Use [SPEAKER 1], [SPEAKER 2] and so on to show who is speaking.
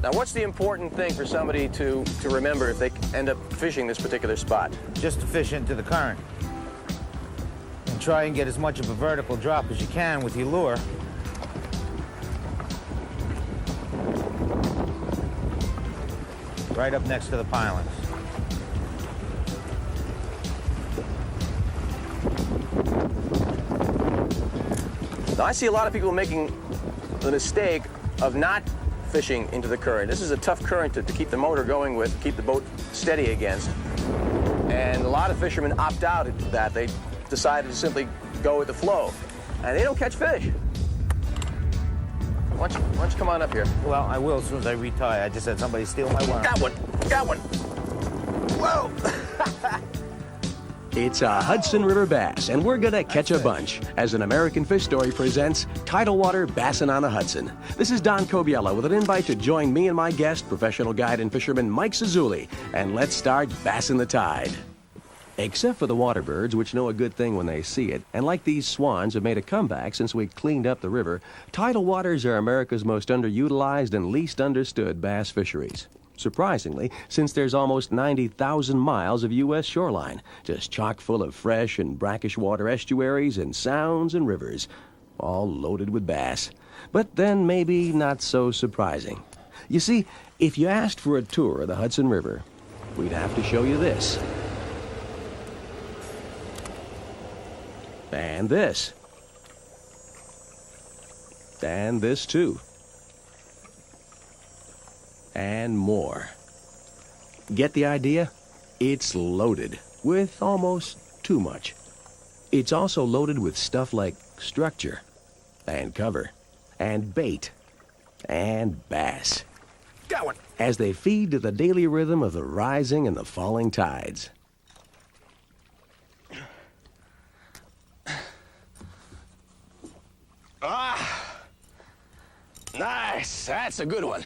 [SPEAKER 1] Now, what's the important thing for somebody to remember if they end up fishing this particular spot?
[SPEAKER 2] Just to fish into the current. And try and get as much of a vertical drop as you can with your lure. Right up next to the pilings.
[SPEAKER 1] Now, I see a lot of people making the mistake of not fishing into the current. This is a tough current to keep the motor going with, keep the boat steady against. And a lot of fishermen opt out of that. They decide to simply go with the flow. And they don't catch fish. Why don't you come on up here?
[SPEAKER 2] Well, I will as soon as I retie. I just had somebody steal my worm.
[SPEAKER 1] Got one. Got one. Whoa.
[SPEAKER 3] It's a Hudson River bass, and we're gonna catch a bunch as an American Fish Story presents Tidal Water Bassin' on the Hudson. This is Don Kobiela with an invite to join me and my guest, professional guide and fisherman Mike Zasuly, and let's start bassin' the tide. Except for the water birds, which know a good thing when they see it, and like these swans have made a comeback since we cleaned up the river, tidal waters are America's most underutilized and least understood bass fisheries. Surprisingly, since there's almost 90,000 miles of U.S. shoreline, just chock full of fresh and brackish water estuaries and sounds and rivers, all loaded with bass. But then maybe not so surprising. You see, if you asked for a tour of the Hudson River, we'd have to show you this. And this. And this too. And more. Get the idea? It's loaded with almost too much. It's also loaded with stuff like structure and cover and bait and bass.
[SPEAKER 1] Got one.
[SPEAKER 3] As they feed to the daily rhythm of the rising and the falling tides.
[SPEAKER 1] Ah! Nice. That's a good one.